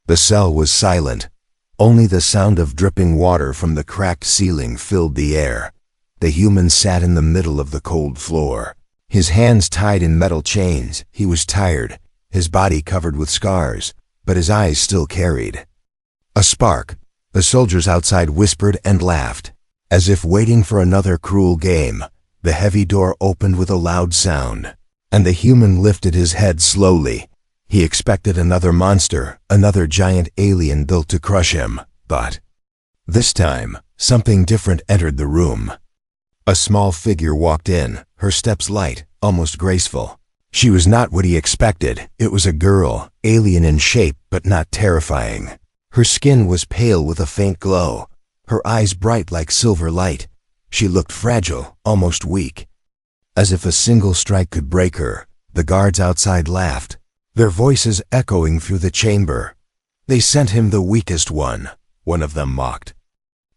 The cell was silent. Only the sound of dripping water from the cracked ceiling filled the air. The human sat in the middle of the cold floor. His hands tied in metal chains. He was tired, his body covered with scars, but his eyes still carried. A spark. The soldiers outside whispered and laughed. As if waiting for another cruel game, the heavy door opened with a loud sound, and the human lifted his head slowly. He expected another monster, another giant alien built to crush him, but this time, something different entered the room. A small figure walked in, her steps light, almost graceful. She was not what he expected. It was a girl, alien in shape but not terrifying. Her skin was pale with a faint glow, her eyes bright like silver light. She looked fragile, almost weak. As if a single strike could break her, the guards outside laughed, their voices echoing through the chamber. They sent him the weakest one of them mocked.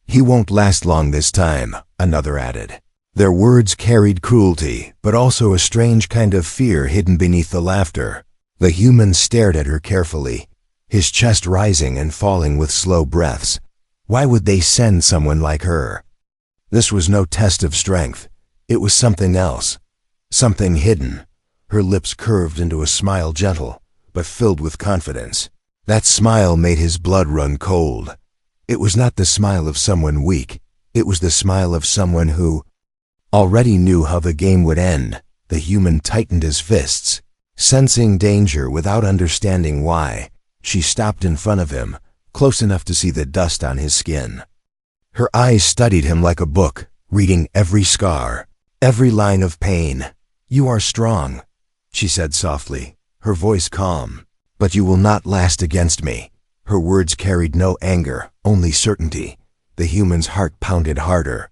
"He won't last long this time," another added. Their words carried cruelty, but also a strange kind of fear hidden beneath the laughter. The human stared at her carefully, his chest rising and falling with slow breaths. Why would they send someone like her? This was no test of strength. It was something else, something hidden. Her lips curved into a smile, gentle, but filled with confidence. That smile made his blood run cold. It was not the smile of someone weak. It was the smile of someone who already knew how the game would end. The human tightened his fists, sensing danger without understanding why. She stopped in front of him, close enough to see the dust on his skin. Her eyes studied him like a book, reading every scar, every line of pain. "You are strong," she said softly, her voice calm. "But you will not last against me." Her words carried no anger, only certainty. The human's heart pounded harder.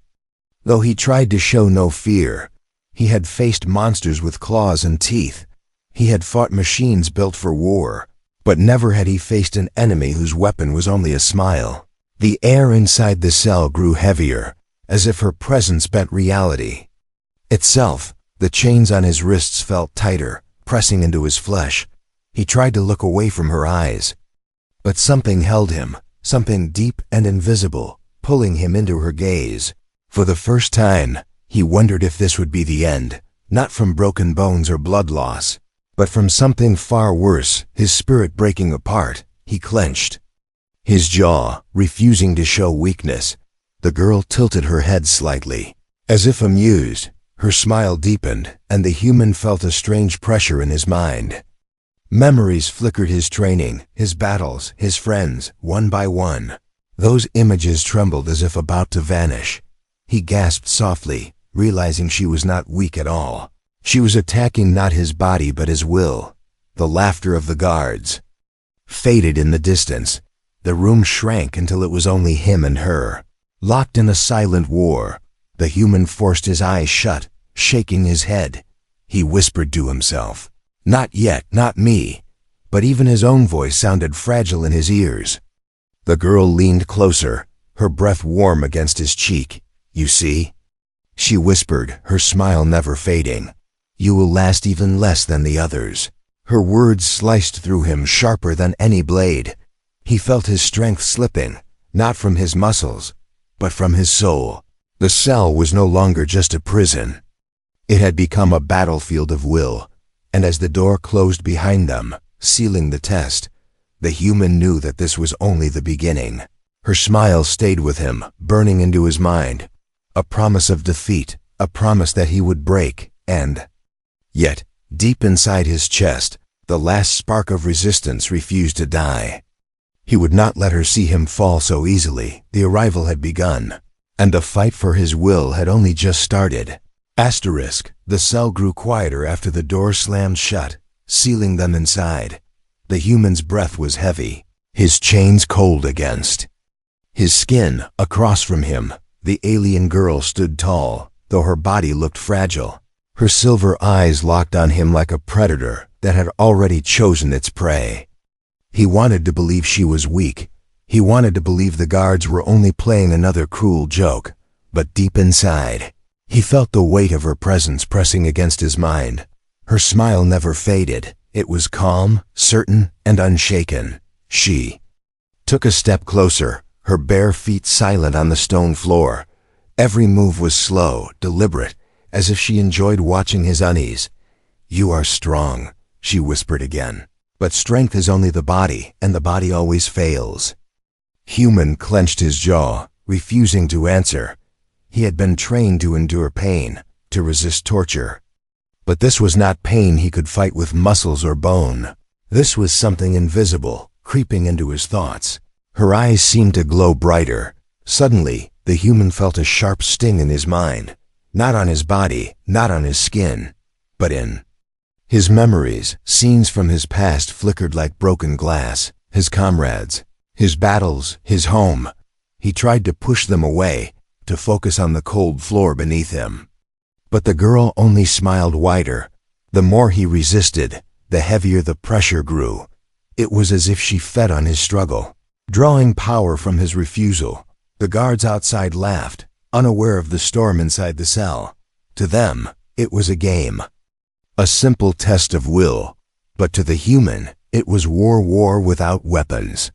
Though he tried to show no fear, he had faced monsters with claws and teeth. He had fought machines built for war, but never had he faced an enemy whose weapon was only a smile. The air inside the cell grew heavier, as if her presence bent reality itself. The chains on his wrists felt tighter, pressing into his flesh. He tried to look away from her eyes, but something held him, something deep and invisible, pulling him into her gaze. For the first time, he wondered if this would be the end, not from broken bones or blood loss, but from something far worse, his spirit breaking apart. He clenched his jaw, refusing to show weakness. The girl tilted her head slightly, as if amused. Her smile deepened, and the human felt a strange pressure in his mind. Memories flickered, his training, his battles, his friends, one by one. Those images trembled as if about to vanish. He gasped softly, realizing she was not weak at all. She was attacking not his body but his will. The laughter of the guards faded in the distance. The room shrank until it was only him and her, locked in a silent war. The human forced his eyes shut, shaking his head. He whispered to himself, "Not yet, not me." But even his own voice sounded fragile in his ears. The girl leaned closer, her breath warm against his cheek. "You see?" she whispered, her smile never fading. "You will last even less than the others." Her words sliced through him sharper than any blade. He felt his strength slipping, not from his muscles, but from his soul. The cell was no longer just a prison. It had become a battlefield of will, and as the door closed behind them, sealing the test, the human knew that this was only the beginning. Her smile stayed with him, burning into his mind. A promise of defeat, a promise that he would break, and yet, deep inside his chest, the last spark of resistance refused to die. He would not let her see him fall so easily. The arrival had begun, and the fight for his will had only just started. The cell grew quieter after the door slammed shut, sealing them inside. The human's breath was heavy, his chains cold against his skin. Across from him, the alien girl stood tall, though her body looked fragile. Her silver eyes locked on him like a predator that had already chosen its prey. He wanted to believe she was weak. He wanted to believe the guards were only playing another cruel joke. But deep inside, he felt the weight of her presence pressing against his mind. Her smile never faded. It was calm, certain, and unshaken. She took a step closer, her bare feet silent on the stone floor. Every move was slow, deliberate, as if she enjoyed watching his unease. "You are strong," she whispered again. "But strength is only the body, and the body always fails." Human clenched his jaw, refusing to answer. He had been trained to endure pain, to resist torture. But this was not pain he could fight with muscles or bone. This was something invisible, creeping into his thoughts. Her eyes seemed to glow brighter. Suddenly, the human felt a sharp sting in his mind. Not on his body, not on his skin, but in his memories. Scenes from his past flickered like broken glass. His comrades, his battles, his home. He tried to push them away, to focus on the cold floor beneath him. But the girl only smiled wider. The more he resisted, the heavier the pressure grew. It was as if she fed on his struggle, drawing power from his refusal. The guards outside laughed, unaware of the storm inside the cell. To them, it was a game, a simple test of will. But to the human, it was war without weapons.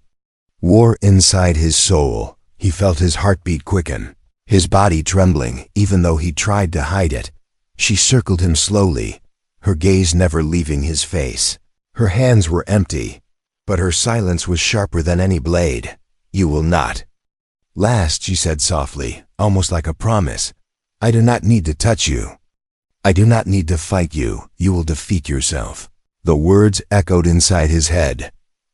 War inside his soul. He felt his heartbeat quicken, his body trembling, even though he tried to hide it. She circled him slowly, her gaze never leaving his face. Her hands were empty, but her silence was sharper than any blade. "You will not." "Last," she said softly, almost like a promise. "I do not need to touch you. I do not need to fight you. You will defeat yourself." The words echoed inside his head.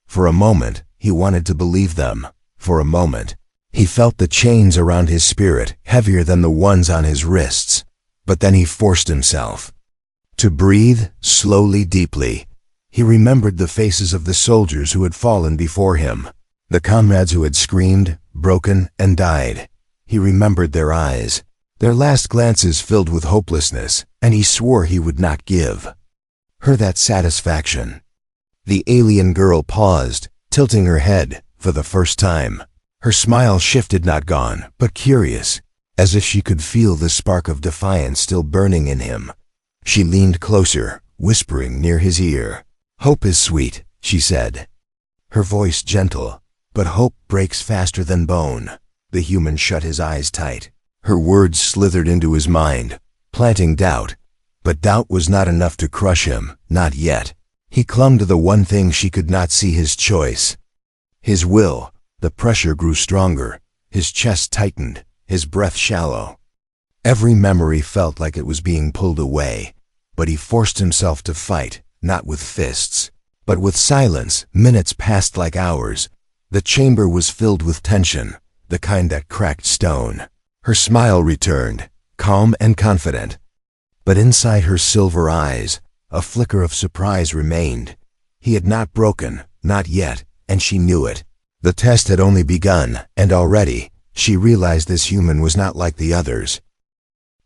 For a moment, he wanted to believe them. For a moment, he felt the chains around his spirit, heavier than the ones on his wrists. But then he forced himself to breathe slowly, deeply. He remembered the faces of the soldiers who had fallen before him, the comrades who had screamed, broken, and died. He remembered their eyes, their last glances filled with hopelessness, and he swore he would not give her that satisfaction. The alien girl paused, tilting her head for the first time. Her smile shifted, not gone, but curious, as if she could feel the spark of defiance still burning in him. She leaned closer, whispering near his ear. "Hope is sweet," she said, her voice gentle, "but hope breaks faster than bone." The human shut his eyes tight. Her words slithered into his mind, planting doubt. But doubt was not enough to crush him, not yet. He clung to the one thing she could not see: his choice, his will. The pressure grew stronger, his chest tightened, his breath shallow. Every memory felt like it was being pulled away, but he forced himself to fight, not with fists, but with silence. Minutes passed like hours. The chamber was filled with tension, the kind that cracked stone. Her smile returned, calm and confident. But inside her silver eyes, a flicker of surprise remained. He had not broken, not yet, and she knew it. The test had only begun, and already, she realized this human was not like the others.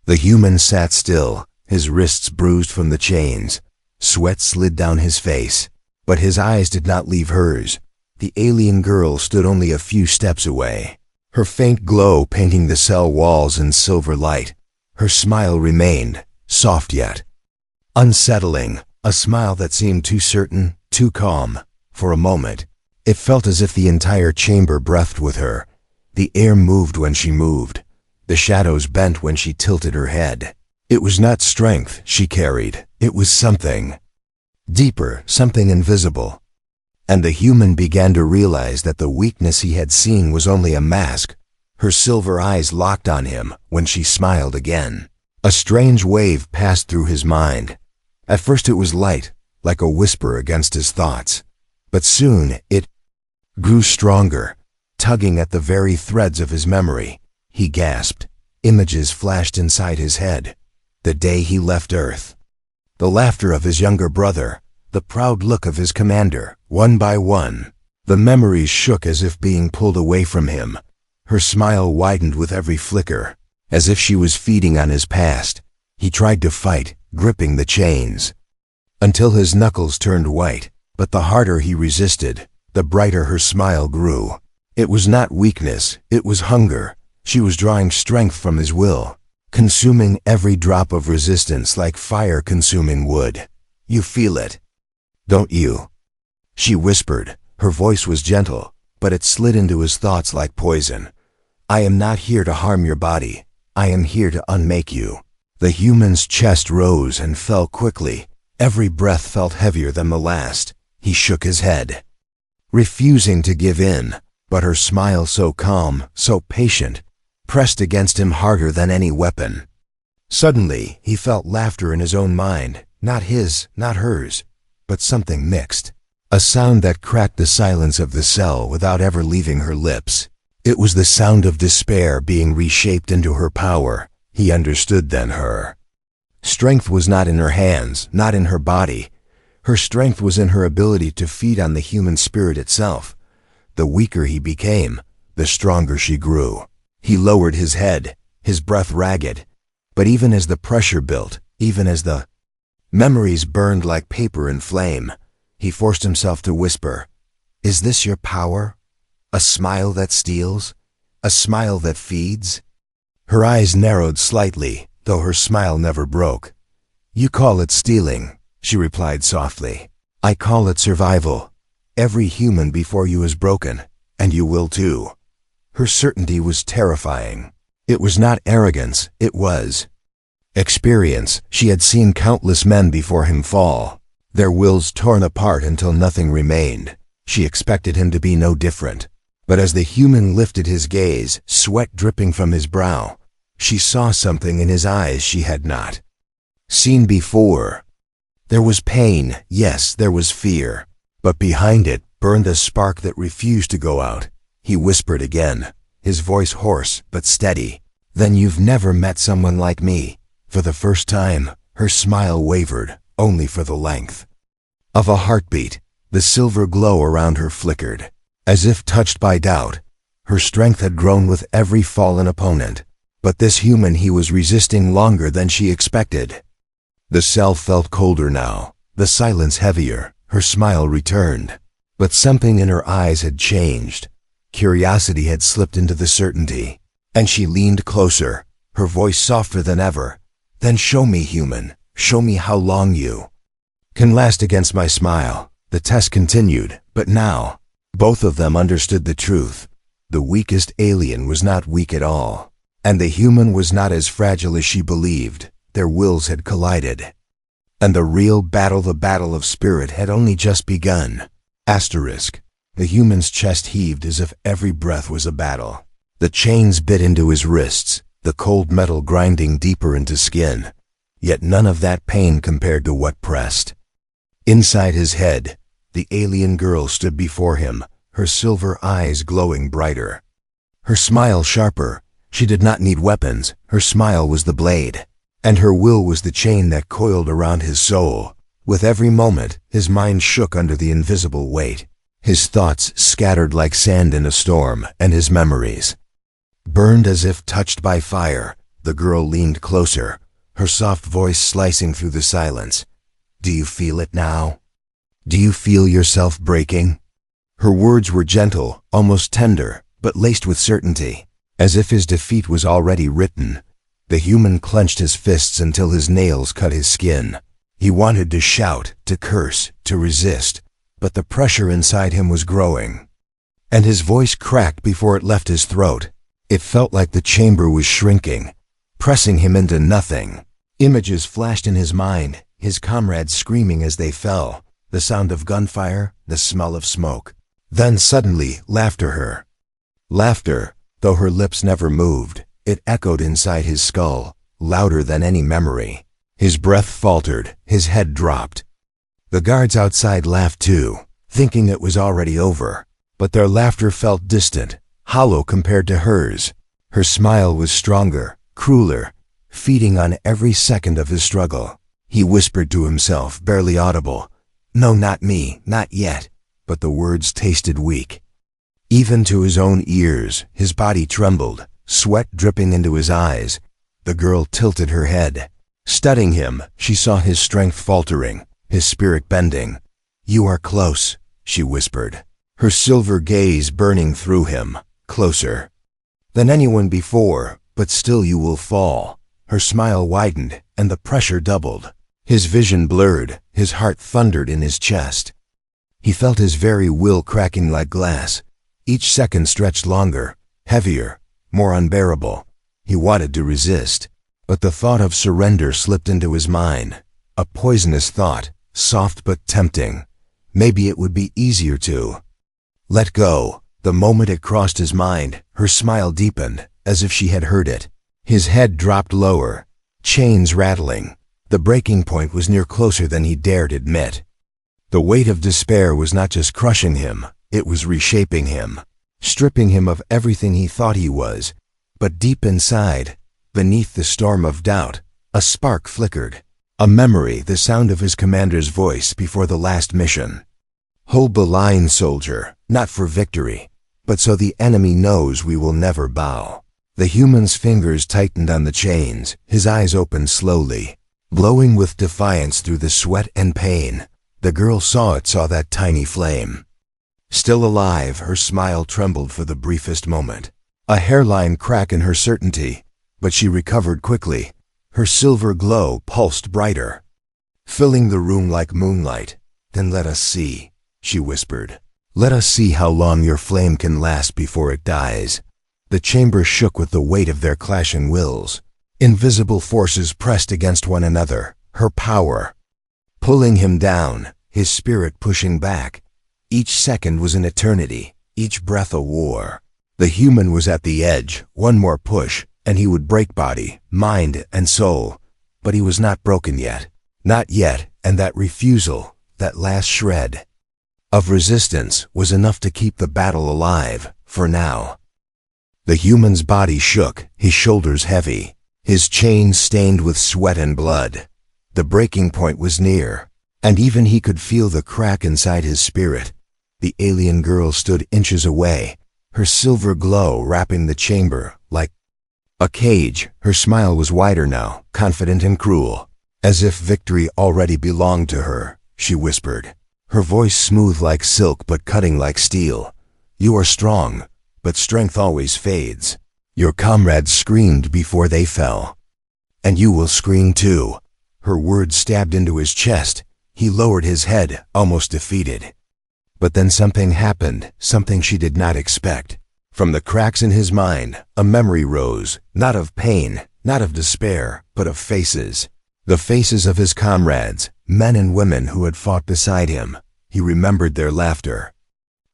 The human sat still, his wrists bruised from the chains. Sweat slid down his face, but his eyes did not leave hers. The alien girl stood only a few steps away, her faint glow painting the cell walls in silver light. Her smile remained, soft yet unsettling, a smile that seemed too certain, too calm. For a moment, it felt as if the entire chamber breathed with her. The air moved when she moved. The shadows bent when she tilted her head. It was not strength she carried. It was something deeper, something invisible. And the human began to realize that the weakness he had seen was only a mask. Her silver eyes locked on him when she smiled again. A strange wave passed through his mind. At first it was light, like a whisper against his thoughts. But soon it grew stronger, tugging at the very threads of his memory. He gasped. Images flashed inside his head. The day he left Earth. The laughter of his younger brother. The proud look of his commander. One by one, the memories shook as if being pulled away from him. Her smile widened with every flicker, as if she was feeding on his past. He tried to fight, gripping the chains, until his knuckles turned white. But the harder he resisted, the brighter her smile grew. It was not weakness, it was hunger. She was drawing strength from his will, consuming every drop of resistance like fire consuming wood. "You feel it, don't you?" she whispered. Her voice was gentle, but it slid into his thoughts like poison. I am not here to harm your body. I am here to unmake you. The human's chest rose and fell quickly. Every breath felt heavier than the last. He shook his head, refusing to give in, but her smile, so calm, so patient, pressed against him harder than any weapon. Suddenly, he felt laughter in his own mind, not his, not hers, but something mixed. A sound that cracked the silence of the cell without ever leaving her lips. It was the sound of despair being reshaped into her power. He understood then her strength was not in her hands, not in her body. Her strength was in her ability to feed on the human spirit itself. The weaker he became, the stronger she grew. He lowered his head, his breath ragged. But even as the pressure built, even as the memories burned like paper in flame, he forced himself to whisper, "Is this your power? A smile that steals? A smile that feeds?" Her eyes narrowed slightly, though her smile never broke. "You call it stealing," she replied softly. "I call it survival. Every human before you is broken, and you will too." Her certainty was terrifying. It was not arrogance, it was experience. She had seen countless men before him fall, their wills torn apart until nothing remained. She expected him to be no different. But as the human lifted his gaze, sweat dripping from his brow, she saw something in his eyes she had not seen before. There was pain, yes, there was fear, but behind it burned a spark that refused to go out. He whispered again, his voice hoarse but steady, "Then you've never met someone like me." For the first time, her smile wavered, only for the length of a heartbeat. The silver glow around her flickered, as if touched by doubt. Her strength had grown with every fallen opponent, but this human he was resisting longer than she expected. The cell felt colder now, the silence heavier. Her smile returned, but something in her eyes had changed. Curiosity had slipped into the certainty, and she leaned closer, her voice softer than ever. "Then show me, human, show me how long you can last against my smile." The test continued, but now, both of them understood the truth. The weakest alien was not weak at all, and the human was not as fragile as she believed. Their wills had collided, and the real battle, the battle of spirit, had only just begun. Asterisk. The human's chest heaved as if every breath was a battle. The chains bit into his wrists, the cold metal grinding deeper into skin. Yet none of that pain compared to what pressed inside his head. The alien girl stood before him, her silver eyes glowing brighter, her smile sharper. She did not need weapons. Her smile was the blade, and her will was the chain that coiled around his soul. With every moment, his mind shook under the invisible weight. His thoughts scattered like sand in a storm, and his memories burned as if touched by fire. The girl leaned closer, her soft voice slicing through the silence. "Do you feel it now? Do you feel yourself breaking?" Her words were gentle, almost tender, but laced with certainty, as if his defeat was already written. The human clenched his fists until his nails cut his skin. He wanted to shout, to curse, to resist, but the pressure inside him was growing, and his voice cracked before it left his throat. It felt like the chamber was shrinking, pressing him into nothing. Images flashed in his mind, his comrades screaming as they fell, the sound of gunfire, the smell of smoke. Then suddenly, laughter, though her lips never moved. It echoed inside his skull, louder than any memory. His breath faltered, his head dropped. The guards outside laughed too, thinking it was already over, but their laughter felt distant, hollow compared to hers. Her smile was stronger, crueler, feeding on every second of his struggle. He whispered to himself, barely audible, "No, not me, not yet." But the words tasted weak. Even to his own ears, his body trembled, sweat dripping into his eyes. The girl tilted her head. Studying him, she saw his strength faltering, his spirit bending. "You are close," she whispered, her silver gaze burning through him. "Closer than anyone before, but still you will fall." Her smile widened, and the pressure doubled. His vision blurred, his heart thundered in his chest. He felt his very will cracking like glass. Each second stretched longer, heavier, more unbearable. He wanted to resist, but the thought of surrender slipped into his mind. A poisonous thought, soft but tempting. Maybe it would be easier to let go. The moment it crossed his mind, her smile deepened, as if she had heard it. His head dropped lower, chains rattling. The breaking point was near closer than he dared admit. The weight of despair was not just crushing him, it was reshaping him, stripping him of everything he thought he was. But deep inside, beneath the storm of doubt, a spark flickered. A memory, the sound of his commander's voice before the last mission. "Hold the line, soldier, not for victory, but so the enemy knows we will never bow." The human's fingers tightened on the chains, his eyes opened slowly, glowing with defiance through the sweat and pain. The girl saw that tiny flame. Still alive, her smile trembled for the briefest moment. A hairline crack in her certainty, but she recovered quickly. Her silver glow pulsed brighter, filling the room like moonlight. "Then let us see," she whispered. "Let us see how long your flame can last before it dies." The chamber shook with the weight of their clashing wills. Invisible forces pressed against one another, her power pulling him down, his spirit pushing back. Each second was an eternity, each breath a war. The human was at the edge, one more push, and he would break body, mind, and soul. But he was not broken yet. Not yet, and that refusal, that last shred of resistance, was enough to keep the battle alive, for now. The human's body shook, his shoulders heavy, his chains stained with sweat and blood. The breaking point was near, and even he could feel the crack inside his spirit. The alien girl stood inches away, her silver glow wrapping the chamber like a cage. Her smile was wider now, confident and cruel, as if victory already belonged to her. She whispered, her voice smooth like silk but cutting like steel. "You are strong, but strength always fades. Your comrades screamed before they fell, and you will scream too." Her words stabbed into his chest. He lowered his head, almost defeated. But then something happened, something she did not expect. From the cracks in his mind, a memory rose, not of pain, not of despair, but of faces. The faces of his comrades, men and women who had fought beside him. He remembered their laughter,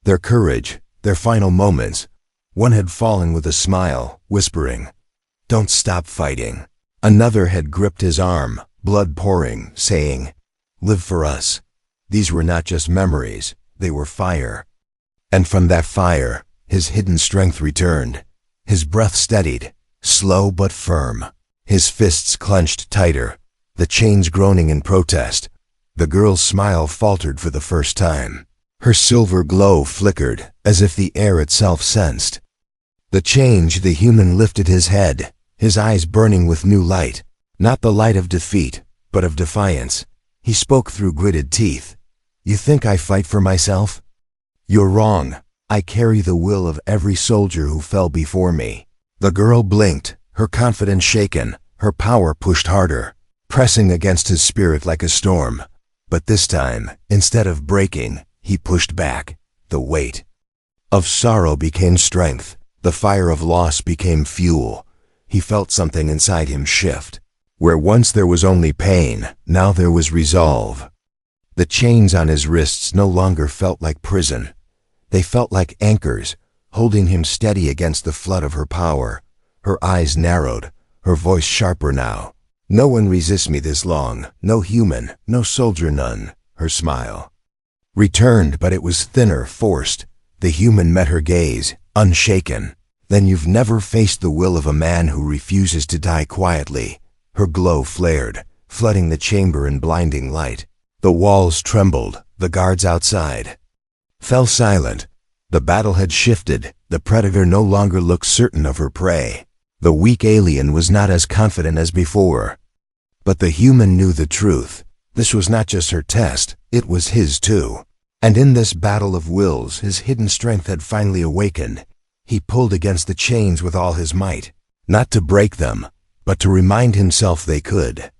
their courage, their final moments. One had fallen with a smile, whispering, "Don't stop fighting." Another had gripped his arm, blood pouring, saying, "Live for us." These were not just memories, they were fire. And from that fire, his hidden strength returned. His breath steadied, slow but firm. His fists clenched tighter, the chains groaning in protest. The girl's smile faltered for the first time. Her silver glow flickered, as if the air itself sensed the change. The human lifted his head, his eyes burning with new light. Not the light of defeat, but of defiance. He spoke through gritted teeth. "You think I fight for myself? You're wrong. I carry the will of every soldier who fell before me." The girl blinked, her confidence shaken, her power pushed harder, pressing against his spirit like a storm. But this time, instead of breaking, he pushed back. The weight of sorrow became strength. The fire of loss became fuel. He felt something inside him shift. Where once there was only pain, now there was resolve. The chains on his wrists no longer felt like prison. They felt like anchors, holding him steady against the flood of her power. Her eyes narrowed, her voice sharper now. "No one resists me this long, no human, no soldier, none." Her smile returned, but it was thinner, forced. The human met her gaze, unshaken. "Then you've never faced the will of a man who refuses to die quietly." Her glow flared, flooding the chamber in blinding light. The walls trembled, the guards outside fell silent. The battle had shifted. The predator no longer looked certain of her prey. The weak alien was not as confident as before. But the human knew the truth. This was not just her test, it was his too. And in this battle of wills, his hidden strength had finally awakened. He pulled against the chains with all his might, not to break them, but to remind himself they could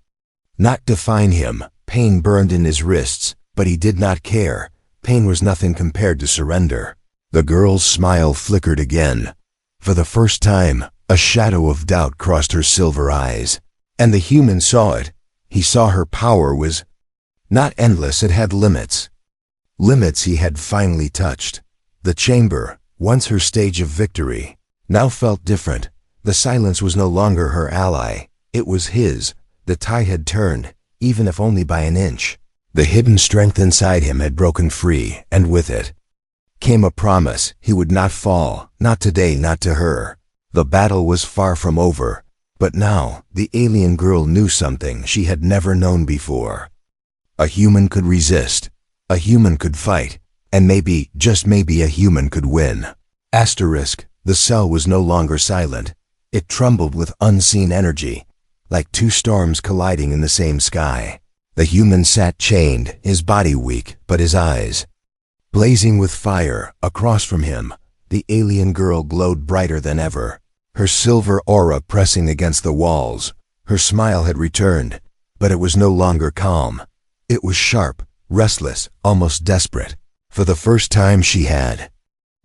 not define him. Pain burned in his wrists, but he did not care. Pain was nothing compared to surrender. The girl's smile flickered again. For the first time, a shadow of doubt crossed her silver eyes. And the human saw it. He saw her power was not endless, it had limits. Limits he had finally touched. The chamber, once her stage of victory, now felt different. The silence was no longer her ally. It was his. The tide had turned, even if only by an inch. The hidden strength inside him had broken free, and with it came a promise. He would not fall, not today, not to her. The battle was far from over, but now the alien girl knew something she had never known before. A human could resist, a human could fight, and maybe, just maybe, a human could win. Asterisk, the cell was no longer silent. It trembled with unseen energy, like two storms colliding in the same sky. The human sat chained, his body weak, but his eyes blazing with fire. Across from him, the alien girl glowed brighter than ever, her silver aura pressing against the walls. Her smile had returned, but it was no longer calm. It was sharp, restless, almost desperate. For the first time she had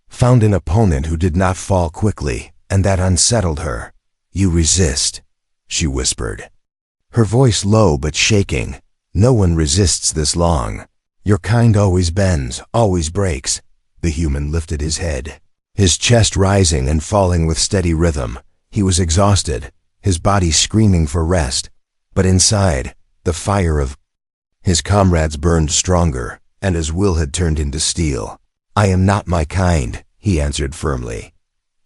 found an opponent who did not fall quickly, and that unsettled her. "You resist," she whispered, her voice low but shaking. "No one resists this long. Your kind always bends, always breaks." The human lifted his head, his chest rising and falling with steady rhythm. He was exhausted, his body screaming for rest, but inside, the fire of his comrades burned stronger, and his will had turned into steel. "I am not my kind," he answered firmly.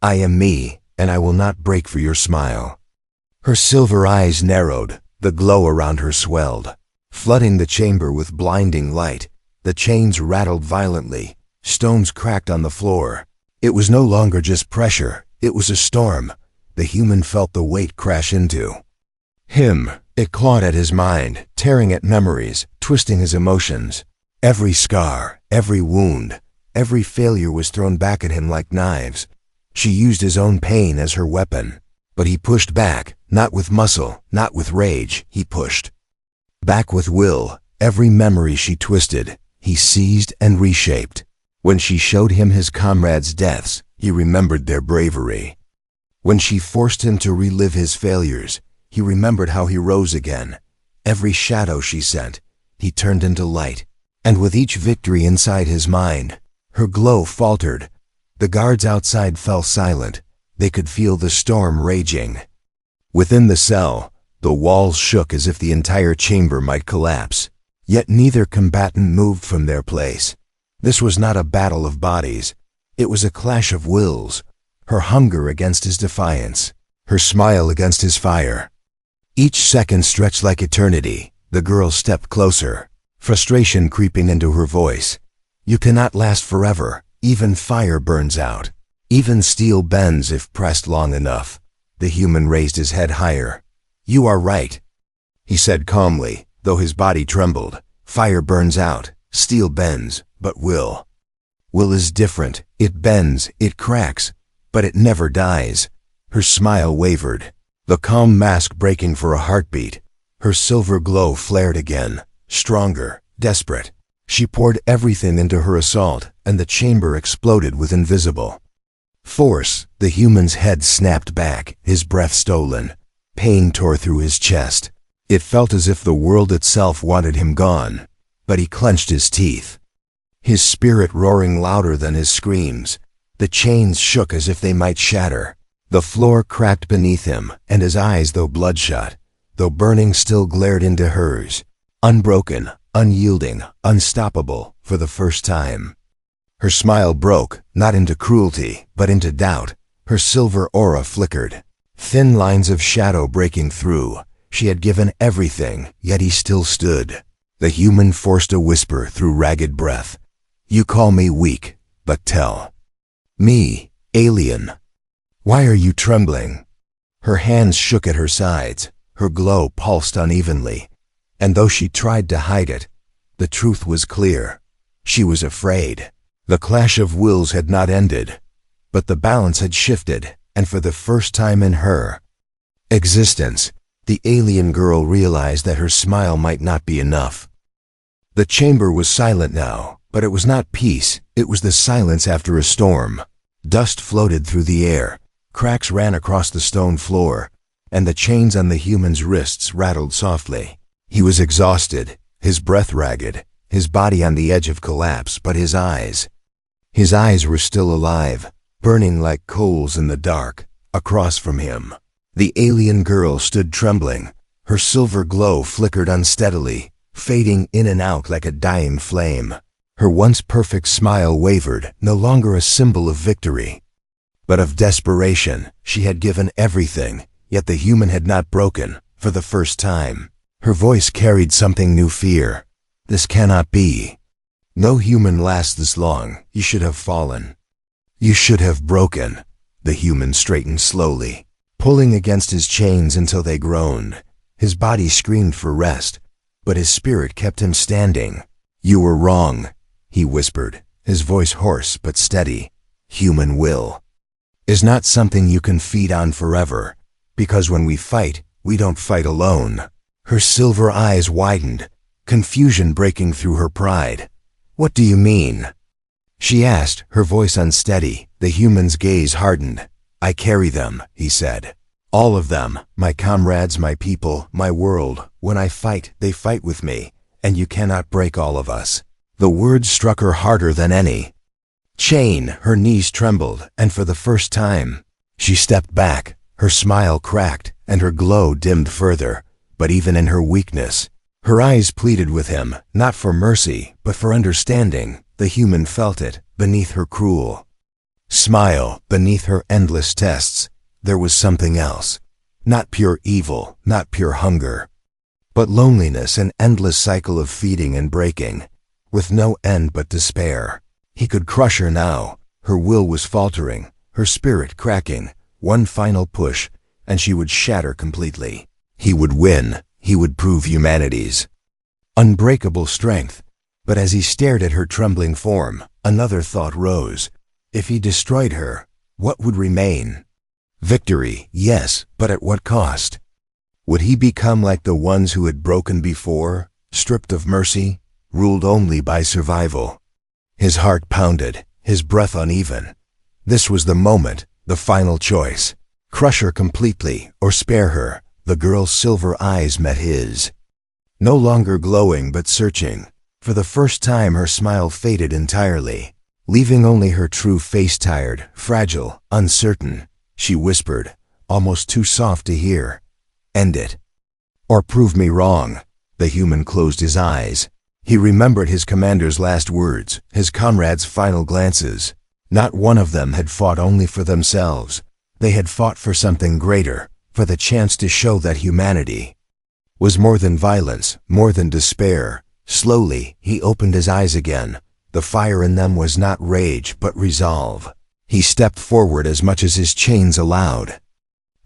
"I am me, and I will not break for your smile." Her silver eyes narrowed, the glow around her swelled, flooding the chamber with blinding light. The chains rattled violently, stones cracked on the floor. It was no longer just pressure, it was a storm. The human felt the weight crash into him. It clawed at his mind, tearing at memories, twisting his emotions. Every scar, every wound, every failure was thrown back at him like knives. She used his own pain as her weapon. But he pushed back, not with muscle, not with rage. He pushed back with will. Every memory she twisted, he seized and reshaped. When she showed him his comrades' deaths, he remembered their bravery. When she forced him to relive his failures, he remembered how he rose again. Every shadow she sent, he turned into light. And with each victory inside his mind, her glow faltered. The guards outside fell silent. They could feel the storm raging. Within the cell, the walls shook as if the entire chamber might collapse. Yet neither combatant moved from their place. This was not a battle of bodies. It was a clash of wills. Her hunger against his defiance, her smile against his fire. Each second stretched like eternity. The girl stepped closer, frustration creeping into her voice. "You cannot last forever. Even fire burns out. Even steel bends if pressed long enough." The human raised his head higher. "You are right," he said calmly, though his body trembled. "Fire burns out, steel bends, but will is different. It bends, it cracks, but it never dies." Her smile wavered, the calm mask breaking for a heartbeat. Her silver glow flared again, stronger, desperate. She poured everything into her assault, and the chamber exploded with invisible force. The human's head snapped back, his breath stolen. Pain tore through his chest. It felt as if the world itself wanted him gone, but he clenched his teeth, his spirit roaring louder than his screams. The chains shook as if they might shatter. The floor cracked beneath him, and his eyes, though bloodshot, though burning, still glared into hers, unbroken, unyielding, unstoppable. For the first time, her smile broke, not into cruelty, but into doubt. Her silver aura flickered, thin lines of shadow breaking through. She had given everything, yet he still stood. The human forced a whisper through ragged breath. "You call me weak, but tell me, alien, why are you trembling?" Her hands shook at her sides, her glow pulsed unevenly, and though she tried to hide it, the truth was clear. She was afraid. The clash of wills had not ended, but the balance had shifted, and for the first time in her existence, the alien girl realized that her smile might not be enough. The chamber was silent now, But it was not peace, it was the silence after a storm. Dust floated through the air, cracks ran across the stone floor, and the chains on the human's wrists rattled softly. He was exhausted, his breath ragged, his body on the edge of collapse, but his eyes were still alive, burning like coals in the dark. Across from him, the alien girl stood trembling. Her silver glow flickered unsteadily, fading in and out like a dying flame. Her once perfect smile wavered, no longer a symbol of victory, but of desperation. She had given everything, yet the human had not broken. For the first time, her voice carried something new: fear. This cannot be. No human lasts this long. You should have fallen. You should have broken. The human straightened slowly, pulling against his chains until they groaned. His body screamed for rest, but his spirit kept him standing. You were wrong, he whispered, his voice hoarse but steady. Human will is not something you can feed on forever, because when we fight, we don't fight alone. Her silver eyes widened, confusion breaking through her pride. What do you mean? She asked, her voice unsteady. The human's gaze hardened. I carry them, he said. All of them, my comrades, my people, my world. When I fight, they fight with me, and you cannot break all of us. The words struck her harder than any chain. Her knees trembled, and for the first time, she stepped back. Her smile cracked, and her glow dimmed further. But even in her weakness, her eyes pleaded with him, not for mercy, but for understanding. The human felt it, beneath her cruel smile, beneath her endless tests. There was something else. Not pure evil, not pure hunger, but loneliness, an endless cycle of feeding and breaking, with no end but despair. He could crush her now. Her will was faltering, her spirit cracking. One final push, and she would shatter completely. He would win. He would prove humanity's unbreakable strength. But as he stared at her trembling form, another thought rose. If he destroyed her, what would remain? Victory, yes, but at what cost? Would he become like the ones who had broken before, stripped of mercy, ruled only by survival? His heart pounded, his breath uneven. This was the moment, the final choice. Crush her completely, or spare her. The girl's silver eyes met his, no longer glowing but searching. For the first time her smile faded entirely, leaving only her true face, tired, fragile, uncertain. She whispered, almost too soft to hear, "End it, or prove me wrong." The human closed his eyes. He remembered his commander's last words, his comrades' final glances. Not one of them had fought only for themselves. They had fought for something greater, for the chance to show that humanity was more than violence, more than despair. Slowly, he opened his eyes again. The fire in them was not rage, but resolve. He stepped forward as much as his chains allowed.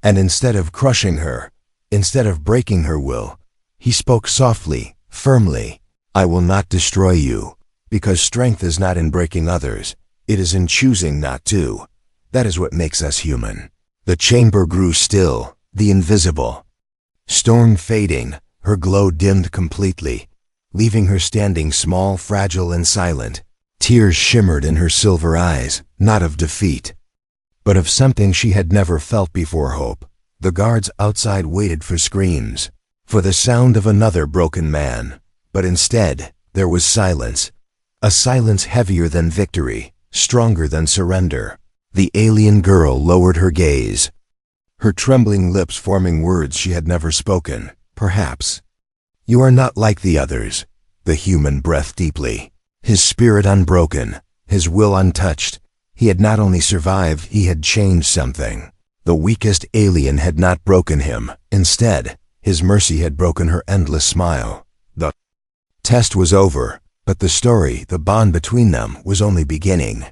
And instead of crushing her, instead of breaking her will, he spoke softly, firmly. I will not destroy you, because strength is not in breaking others. It is in choosing not to. That is what makes us human. The chamber grew still, the invisible storm fading, her glow dimmed completely, leaving her standing small, fragile, and silent. Tears shimmered in her silver eyes, not of defeat, but of something she had never felt before: hope. The guards outside waited for screams, for the sound of another broken man. But instead, there was silence. A silence heavier than victory, stronger than surrender. The alien girl lowered her gaze, her trembling lips forming words she had never spoken. Perhaps. You are not like the others. The human breathed deeply, his spirit unbroken, his will untouched. He had not only survived, he had changed something. The weakest alien had not broken him. Instead, his mercy had broken her endless smile. The test was over, but the story, the bond between them, was only beginning.